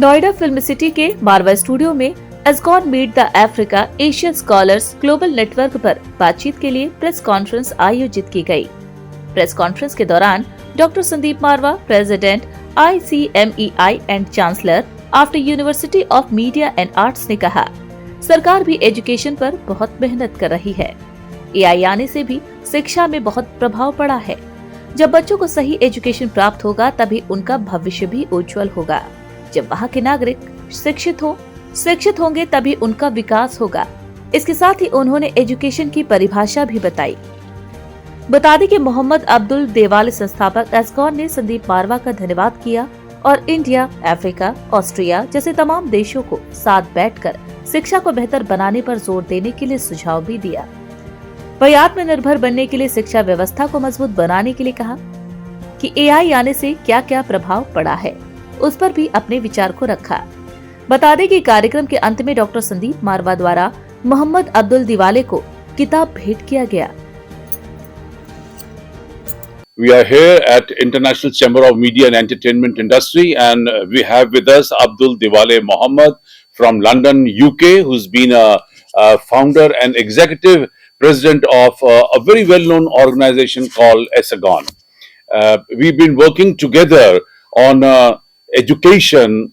Noida film city के Marwah studio में एसगॉन meet the Africa Asian scholars global network पर बातचीत के लिए प्रेस कॉन्फ्रेंस आयोजित की गई। प्रेस कॉन्फ्रेंस के दौरान doctor Sandeep Marwah, president ICMEI and chancellor AAFT university of media and arts ने कहा, सरकार भी एजुकेशन पर बहुत मेहनत कर रही है। AI आने से भी शिक्षा में बहुत प्रभाव पड़ा है। जब बच्चों को सही एजुकेशन प्राप्त होगा तभी उनका भविष्य भी उज्जवल होगा। जब वहाँ के नागरिक शिक्षित होंगे तभी उनका विकास होगा। इसके साथ ही उन्होंने एजुकेशन की परिभाषा भी बताई। बता दें कि मोहम्मद अब्दुल देवाले संस्थापक एसगॉन ने संदीप मारवा का धन्यवाद किया और इंडिया, अफ्रीका, ऑस्ट्रिया जैसे तमाम देशों को साथ बैठकर शिक्षा को बेहतर बनाने पर जोर देने के लिए सुझाव भी दिया। वही आत्मनिर्भर बनने के लिए शिक्षा व्यवस्था को मजबूत बनाने के लिए कहा कि AI आने से क्या क्या प्रभाव पड़ा है, उस पर भी अपने विचार को रखा। बता दें कि कार्यक्रम के अंत में डॉक्टर संदीप मारवा द्वारा मोहम्मद अब्दुल दिवाले को किताब भेंट किया गया। We are here at International Chamber of Media and Entertainment Industry, and we have with us Abdul Diwale Mohammed from London, UK, who's been a founder and executive president of a very well-known organization called AASGON. We've been working together on education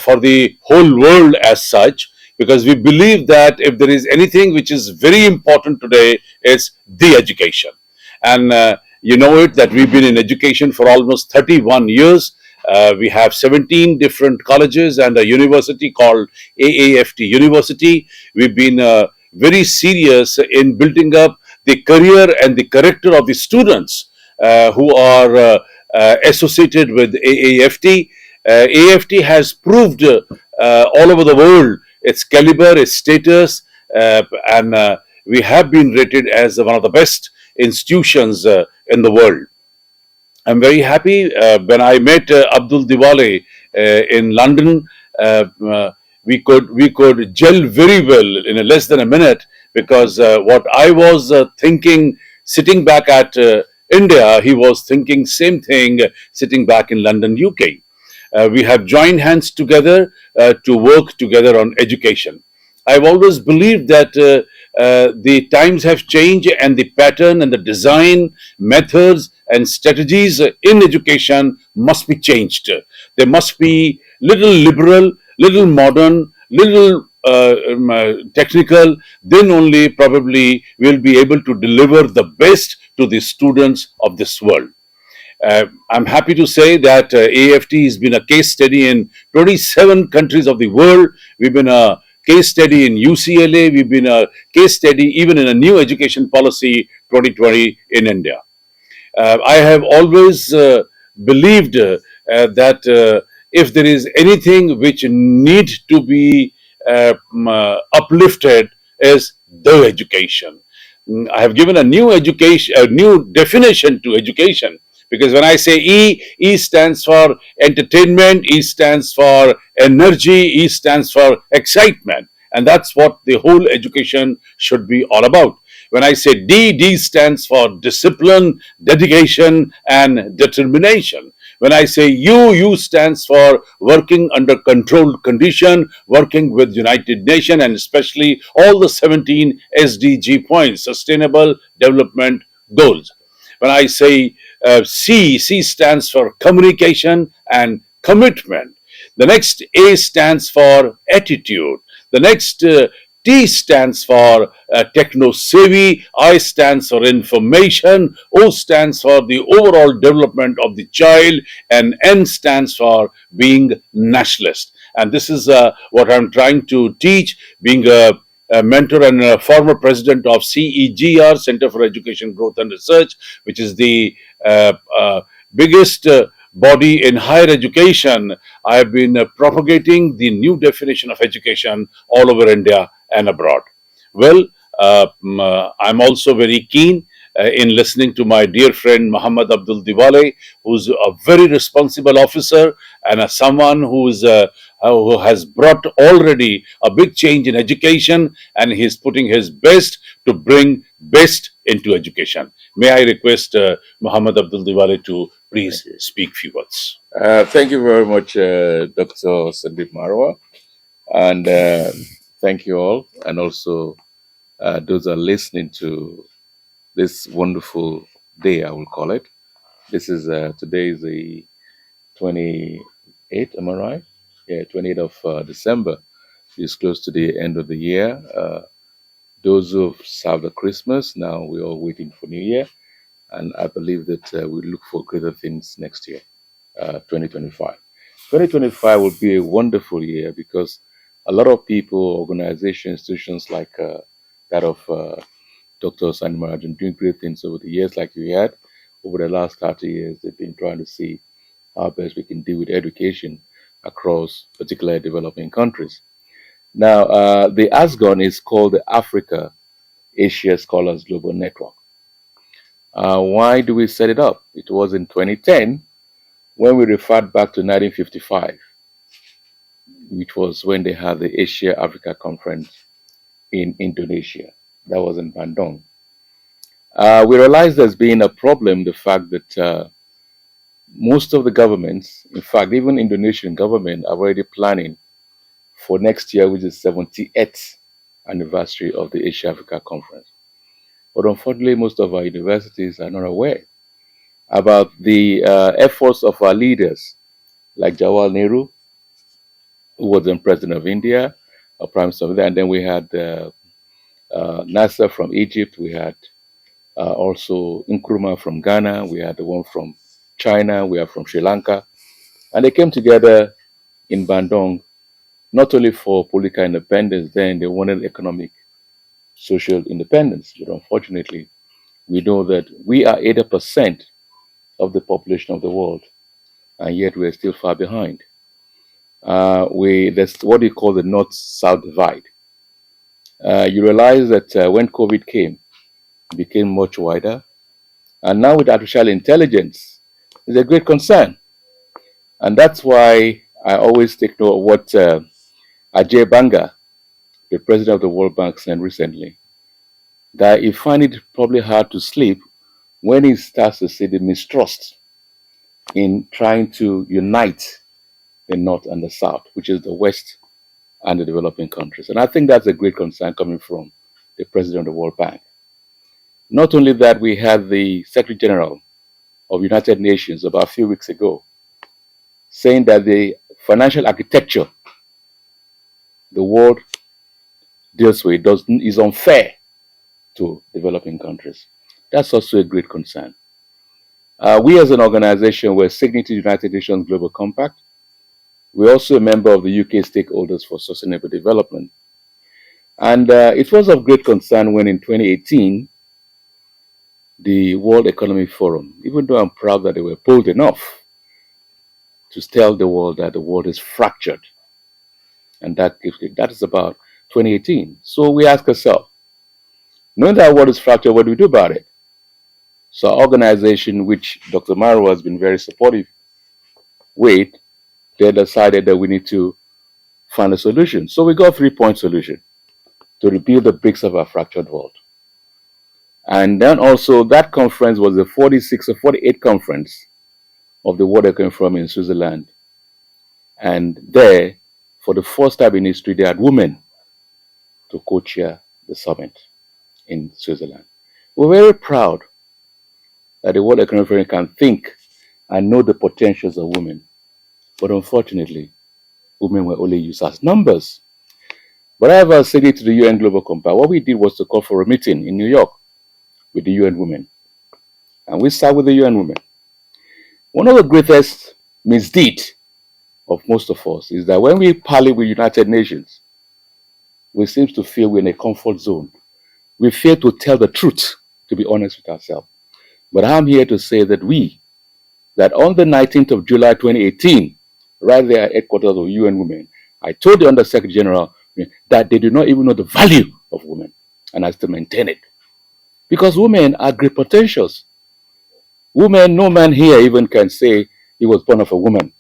for the whole world as such, because we believe that if there is anything which is very important today, it's the education. And you know it that we've been in education for almost 31 years. We have 17 different colleges and a university called AAFT University. We've been very serious in building up the career and the character of the students who are associated with AAFT. AAFT has proved all over the world its caliber, its status, and we have been rated as one of the best institutions in the world. I'm very happy when I met Abdul Diwale in London. We could gel very well in less than a minute, because what I was thinking sitting back at India, he was thinking same thing sitting back in London, UK. We have joined hands together to work together on education. I've always believed that the times have changed and the pattern and the design, methods and strategies in education must be changed. They must be little liberal, little modern, little technical. Then only probably we'll be able to deliver the best to the students of this world. I'm happy to say that AFT has been a case study in 27 countries of the world. We've been a case study in UCLA. We've been a case study even in a new education policy 2020 in India. I have always believed that if there is anything which need to be uplifted is the education. I have given a new definition to education. Because when I say E stands for entertainment, E stands for energy, E stands for excitement. And that's what the whole education should be all about. When I say D stands for discipline, dedication, and determination. When I say U stands for working under controlled condition, working with United Nations and especially all the 17 SDG points, Sustainable Development Goals. When I say C stands for communication and commitment. The next A stands for attitude. The next T stands for techno-savvy. I stands for information. O stands for the overall development of the child. And N stands for being nationalist. And this is what I'm trying to teach, being a mentor and a former president of CEGR, Center for Education Growth and Research, which is the biggest body in higher education. I have been propagating the new definition of education all over India and abroad. Well, I'm also very keen in listening to my dear friend Muhammad Abdul Diwale, who's a very responsible officer and someone who has brought already a big change in education, and he's putting his best to bring best into education. May I request Muhammad Abdul Diwale to please speak few words. Thank you very much, Dr. Sandeep Marwa, and thank you all, and also those are listening to this wonderful day, I will call it. This is today is the 28th, am I right? Yeah, 28th of December. It's close to the end of the year. Those who've served the Christmas, now we're all waiting for New Year, and I believe that we look for greater things next year. 2025. 2025 will be a wonderful year because a lot of people, organizations, institutions like that of Dr. Sanmar have been doing great things over the years, like you had. Over the last 30 years, they've been trying to see how best we can deal with education across particularly developing countries. Now, the ASGON is called the Africa Asia Scholars Global Network. Why do we set it up? It was in 2010 when we referred back to 1955, which was when they had the Asia Africa Conference in Indonesia. That was in Bandung. We realized there's been a problem, the fact that most of the governments, in fact, even Indonesian government, are already planning for next year, which is 78th anniversary of the Asia Africa Conference. But unfortunately, most of our universities are not aware about the efforts of our leaders, like Jawahar Nehru, who was then president of India, Prime Minister of India, and then we had Nasser from Egypt, we had also Nkrumah from Ghana, we had the one from China, we are from Sri Lanka, and they came together in Bandung not only for political independence, then they wanted economic, social independence. But unfortunately, we know that we are 80% of the population of the world, and yet we are still far behind. That's what we call the North-South divide. You realize that when COVID came, it became much wider, and now with artificial intelligence, it's a great concern, and that's why I always take note of what Ajay Banga, the president of the World Bank, said recently, that he find it probably hard to sleep when he starts to see the mistrust in trying to unite the North and the South, which is the West and the developing countries. And I think that's a great concern coming from the president of the World Bank. Not only that, we had the Secretary General of United Nations about a few weeks ago saying that the financial architecture the world deals with is unfair to developing countries. That's also a great concern. We as an organization were signatory to the United Nations Global Compact. We're also a member of the UK Stakeholders for Sustainable Development. And it was of great concern when in 2018, the World Economic Forum, even though I'm proud that they were bold enough to tell the world that the world is fractured, and that is about 2018. So we ask ourselves, knowing that our world is fractured, what do we do about it? So our organization, which Dr. Maro has been very supportive with, they decided that we need to find a solution. So we got a three-point solution to rebuild the bricks of our fractured world. And then also that conference was the 46th or 48th conference of the World Economic Forum in Switzerland. And there, for the first time in history, they had women to co-chair the summit in Switzerland. We're very proud that the World Economic Forum can think and know the potentials of women. But unfortunately, women were only used as numbers. But I have said it to the UN Global Compact. What we did was to call for a meeting in New York with the UN women. And we sat with the UN women. One of the greatest misdeeds of most of us is that when we parley with United Nations, we seem to feel we're in a comfort zone. We fear to tell the truth, to be honest with ourselves. But I'm here to say that on the 19th of July 2018, right there at headquarters of UN Women, I told the Under Secretary General that they do not even know the value of women, and I still maintain it. Because women are great potentials. Women, no man here even can say he was born of a woman.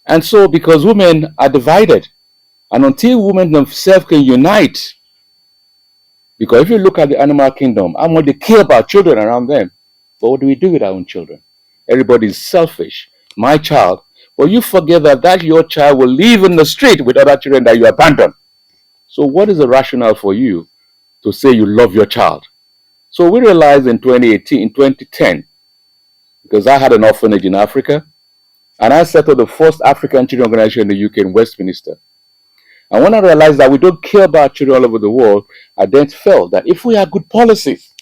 And so, because women are divided, and until women themselves can unite, because if you look at the animal kingdom, how much they care about children around them, but what do we do with our own children? Everybody is selfish. my child, but you forget that your child will live in the street with other children that you abandon. So what is the rationale for you to say you love your child? So we realized in 2018, in 2010, because I had an orphanage in Africa, and I set up the first African children organization in the UK in Westminster. And when I realized that we don't care about children all over the world, I then felt that if we have good policies,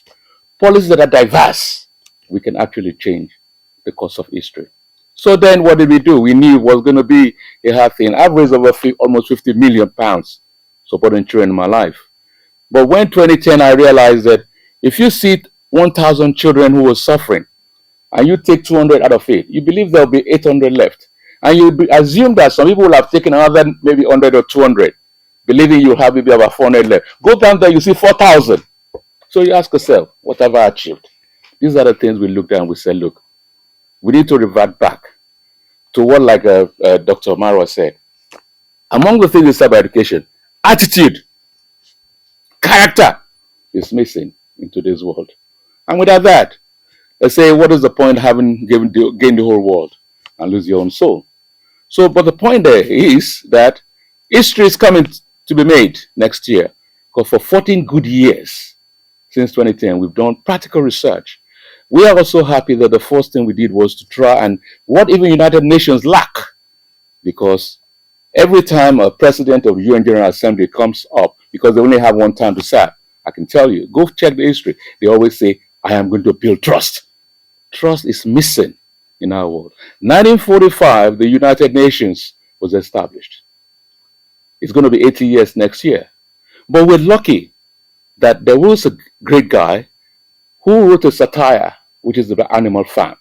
policies that are diverse, we can actually change the course of history. So then what did we do? We knew it was going to be a hard thing. I've raised over almost £50 million supporting children in my life. But when 2010, I realized that if you see 1,000 children who were suffering, and you take 200 out of it, you believe there will be 800 left. And you assume that some people will have taken another maybe 100 or 200, believing you have maybe about 400 left. Go down there, you see 4,000. So you ask yourself, what have I achieved? These are the things we looked at and we said, look, we need to revert back to what, like Dr. Marwa said. Among the things in cyber education, attitude, character is missing in today's world. And without that, let's say, what is the point having gained the whole world and lose your own soul? So, but the point there is that history is coming to be made next year. Because for 14 good years since 2010, we've done practical research. We are also happy that the first thing we did was to try and what even United Nations lack. Because every time a president of the UN General Assembly comes up, because they only have one time to serve, I can tell you, go check the history. They always say, I am going to build trust. Trust is missing in our world. 1945, the United Nations was established. It's going to be 80 years next year. But we're lucky that there was a great guy who wrote a satire, which is the Animal Farm.